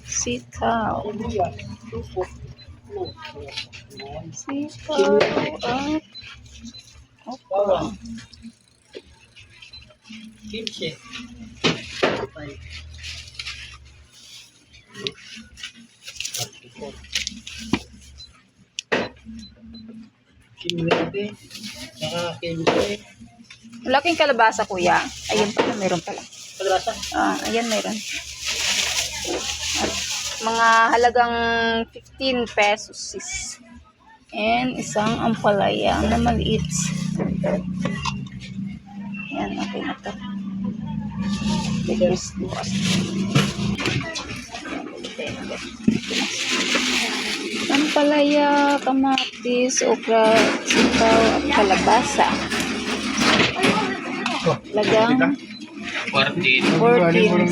Sitaw. Sitaw at okra. Kimchi. Kimchi. Kimchi. Malaking kalabasa, kuya. Ayun pala, meron pala. Kalabasa? Ayan, meron. At mga halagang 15 pesos. And isang ampalaya na maliit. Ayan, okay na to. Bukas. Ampalaya, kamatis, okra, sitaw, at kalabasa. Lagang 14.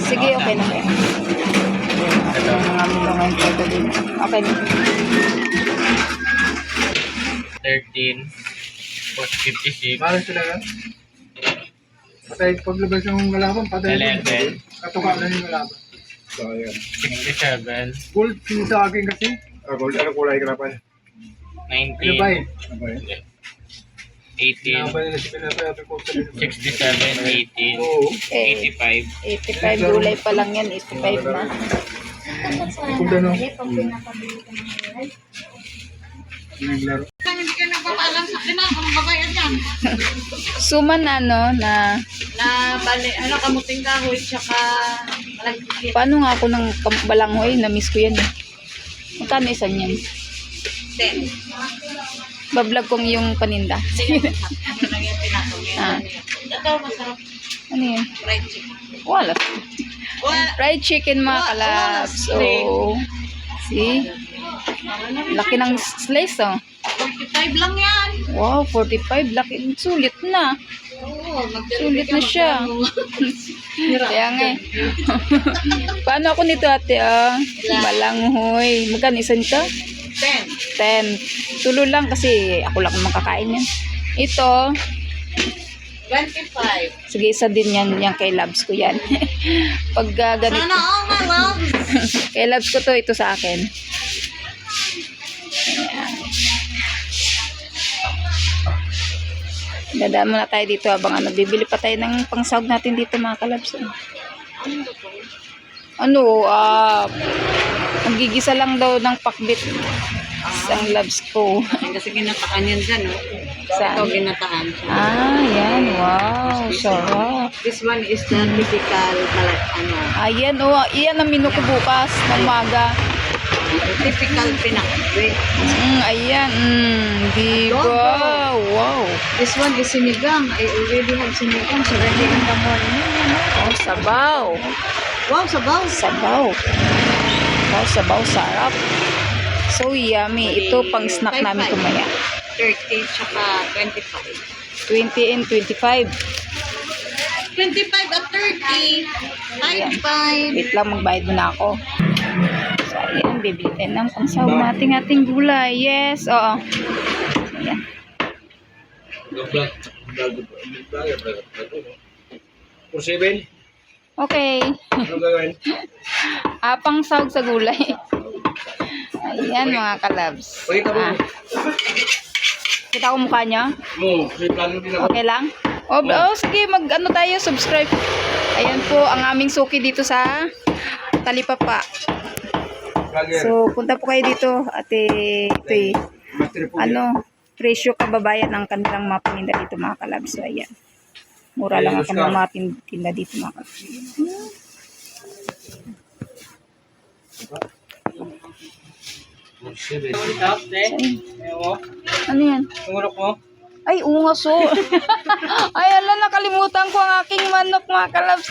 Sige, okay na kayo. Mga milungan ko din. Okay na. 13. 56. Parang sila yan. Patay paglabas ng malaban, patay 11. katuka na yung malaban. So, ayan. 67. Gold, yung sa akin kasi. Gold, ano kulay ka na pa? 19. Ano ba eh? Ano ba eh? 18. Ano ba nila si Pinapayapin ko sa 67. 18. Oo. 85. 85 gulay pa lang yan. 85 na. Kung gano'n. Naglaro. Hindi ka nagpapaalam sa akin na kung babayan yan. Suman ano na Bali, kamuting kahoy, tsaka malagkikit. paano nga ako ng balanghoy, na-miss ko yan eh. Magkano isa niyan? 10. Bablog kong yung paninda. Sige, ano lang yung pinakawin. Ito, masarap. Ano yun? Fried chicken. Wala. Well, Fried chicken mga kalabs. So, see? Laki ng slice oh. 45 lang yan. Wow, 45. Laki. Sulit na. Oo, Sulit na siya. Kaya nga eh. Paano ako nito ate balanghoy. Magkano isa nito? 10. 10. Tulo lang kasi ako lang makakain yan. Ito, 25. sige isa din yan. Yan kay Labs ko yan. Pag ganito. Sana all my love. Kay Labs ko to, ito sa akin. Dadaan muna tayo dito habang bibili pa tayo ng pangsahog natin dito mga kalabs. Magigisa lang daw ng pakbit ang labs ko. Kasi ginataan yan dyan, no? Saan? Ito ginataan. Yan. Wow. Sarap. This one is the typical, Ayan, iyan ang menu ko bukas ng umaga. typical pinakabit. Ayan. Diba? Wow. This one is sinigang. I already have sinigang so ready in the morning. Oh, sabaw. Wow, sabaw. Sabaw. Wow, sabaw. Sarap. So yummy. Ito pang snack namin kumaya. 30 tsaka 25. 20 and 25. 25 at 30. Ayan. 95. Wait lang, magbayad muna ako. So, ayan, bibili tayo ng pangsahog nating ating gulay. Yes, oo. Ayan. For 7? Okay. Ano gagawin? Pangsahog sa gulay. Ayan, mga kalabs. Kita ko mukha niya? Okay lang? Sige, mag-ano tayo, subscribe. Ayan po, ang aming suki dito sa Talipapa. So, punta po kayo dito, ate, ito presyo kababayan ng kanilang mga paninda dito mga kalabs. So, ayan. Mura lang ang kanilang mga tinda dito mga kalabs. Ano yan? Tungulok mo? Ay, ungaso. Ay, ala, nakalimutan ko ang aking manok, mga kalabs.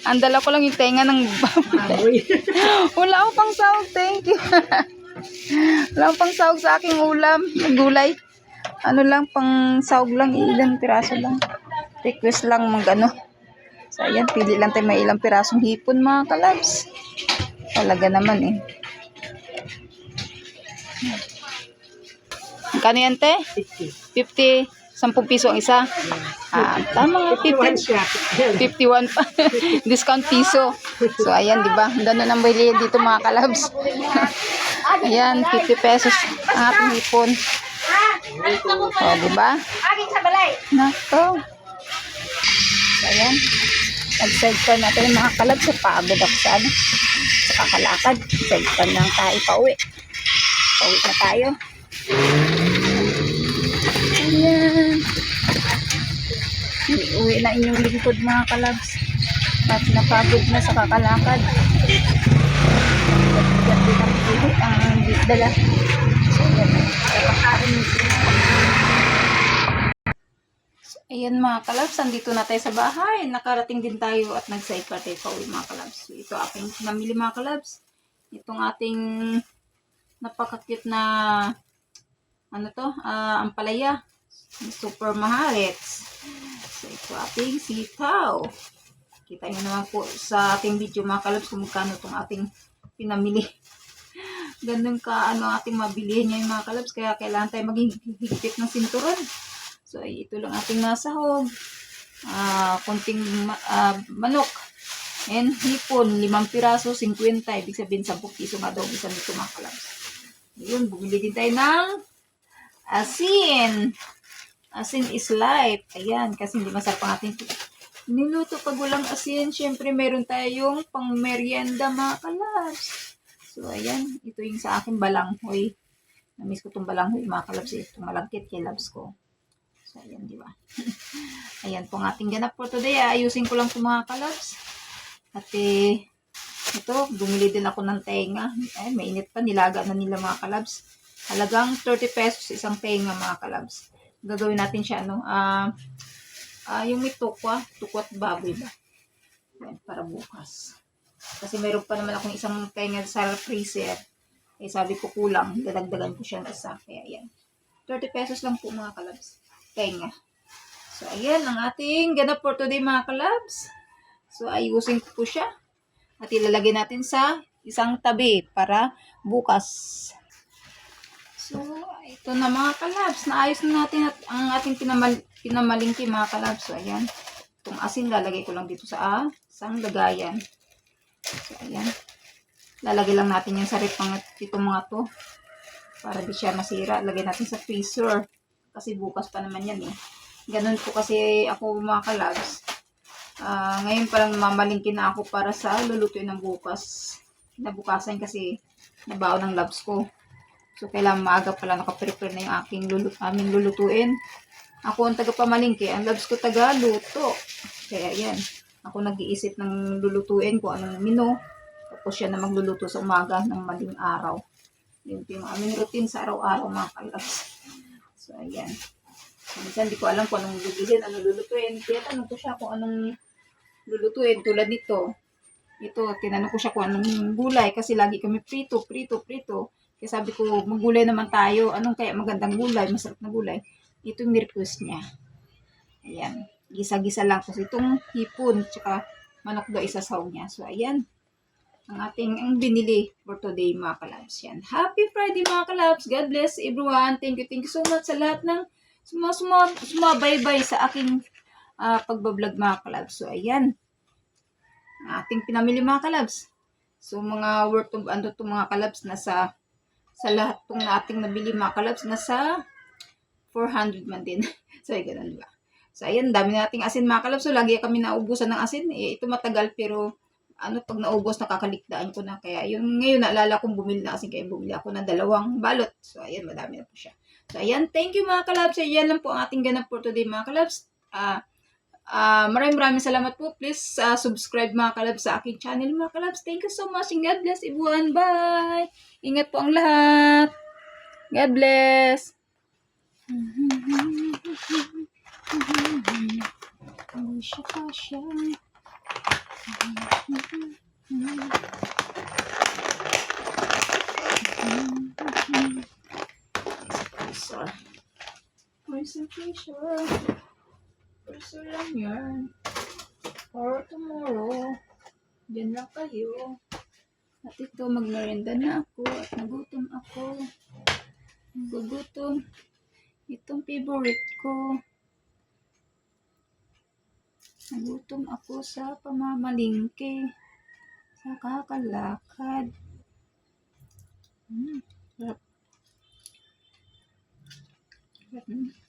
Ang dala ko lang yung tenga ng baboy. Wala akong pang sahog, thank you. Wala akong pang sahog sa aking ulam, gulay. Ano lang, pang sahog lang, ilang piraso lang. Request lang mag-ano. So, ayan, pili lang tayo may ilang pirasong hipon, mga kalabs. Talaga naman eh. Magkano yan, te? 50. 10 piso ang isa. Tama, 51 pa. Discount piso. So, ayan, di ba? Ganun ang bili dito mga kalabs. Ayan, 50 pesos ang ating hipon. O, di ba? Nako. So, ayan. Nag-sidecar natin yung mga kalabs. So, pagod ako sa ano. Sa kakalakad. Sidecar lang tayo pauwi. Pauwi na tayo. Ayan. Uwi na inyong lingkod mga kalabs. At napagod na sa kakalakad. Bigat din ang buhay ang dala. So, ayan. Kapakain. So, ayan mga kalabs. Andito na tayo sa bahay. Nakarating din tayo at nag-sidecar tayo pauwi mga kalabs. So, ito aking namili mga kalabs. Itong ating napaka-cute na ano to? Ampalaya. Super mahalits. So, ito ating sitaw. Kita nyo naman po sa ating video mga kalabs kung magkano itong ating pinamili. Ganun ka ano ating mabilihin niya yung mga kalabs. Kaya kailangan tayo maging higpit ng sinturon. So, ito lang ating nasahog. Kunting manok. And hipon, 5 piraso, 50. Ibig sabihin, 10 piso nga daw isa nito mga kalabs. Yun, bumili din tayo ng asin. Asin is life. Ayan, kasi hindi masarap ang ating niluto pag walang asin. Siyempre, meron tayong pang merienda mga kalabs. So, ayan. Ito yung sa akin balanghoy. Namiss ko itong balanghoy mga kalabs. Itong malagkit kay labs ko. So, ayan, di ba? Ayan po ang ating ganap for today. Ayusin ko lang itong mga kalabs. At ito, bumili din ako ng tenga. Ay, mainit pa. Nilaga na nila mga kalabs. Halagang 30 pesos isang tenga mga kalabs. Gagawin natin siya, ano, yung may tukwa at baboy ba. Yan, para bukas. Kasi meron pa naman akong isang tenga sa freezer. Eh, sabi ko kulang. Dadagdagan ko siya ng isa. Kaya, yan. 30 pesos lang po mga kalabs. Tenga. So, ayan ang ating ganap for today mga kalabs. So, ayusin ko po siya. At ilalagay natin sa isang tabi para bukas. So, ito na mga kalabs. Naayos na natin at ang ating pinamalingki mga kalabs. So, ayan. Itong asin lalagay ko lang dito sa isang lagayan. So, ayan. Lalagay lang natin yan sa rep itong mga to. Para di siya masira. Lagay natin sa freezer. Kasi bukas pa naman yan eh. Ganun po kasi ako mga kalabs. Ngayon parang mamalingkin na ako para sa lulutuin ng bukas. Kinabukasan kasi nabaon ng labs ko. So, kailangan maaga pala nakaprepare na yung aming lulutuin. Ako ang taga-pamalingki. Ang labs ko taga-luto. Kaya yan. Ako nag-iisip ng lulutuin kung anong menu. Tapos siya na magluluto sa umaga ng maling araw. Yun yung aming routine sa araw-araw mga kalabs. So, ayan. Minsan di ko alam kung anong bibilhin, anong lulutuin. Kaya tanong ko siya kung anong lulutuin. Tulad nito. Ito, tinanong ko siya kung anong gulay. Kasi lagi kami prito. Kaya sabi ko, maggulay naman tayo. Anong kaya magandang gulay, masarap na gulay. Ito yung request niya. Ayan. Gisa-gisa lang. Kasi itong hipon, tsaka manok daw isasaw niya. So, ayan. Ang binili for today mga kalabs. Yan. Happy Friday mga kalabs. God bless everyone. Thank you so much sa lahat ng sumabaybay sa aking pagbablog mga kalabs. So, ayan. Ating pinamili mga kalabs. So, mga worth of ano itong mga kalabs nasa sa lahat itong ating nabili mga kalabs nasa 400 man din. So, ay ganun diba? So, ayan. Dami nating asin mga kalabs. So, lagi kami naubusan ng asin. Ito matagal pero pag naubos, nakakalikdaan ko na. Kaya yung ngayon, naalala kong bumili na kasi kaya bumili ako ng 2 balot. So, ayan, madami na po siya. So, ayan, thank you mga kalabs. Ayan lang po ang ating ganap for today mga kalabs. Maraming salamat po. Please subscribe mga kalabs sa aking channel mga kalabs. Thank you so much and God bless everyone. Bye! Ingat po ang lahat. God bless! Siya. Preso lang yan. For tomorrow. Diyan lang kayo. At ito, magmerienda na ako. At nagutom ako. Nagugutom. Itong favorite ko. Nagutom ako sa pamamalingke. Sa kakalakad. Sarap. Sarap.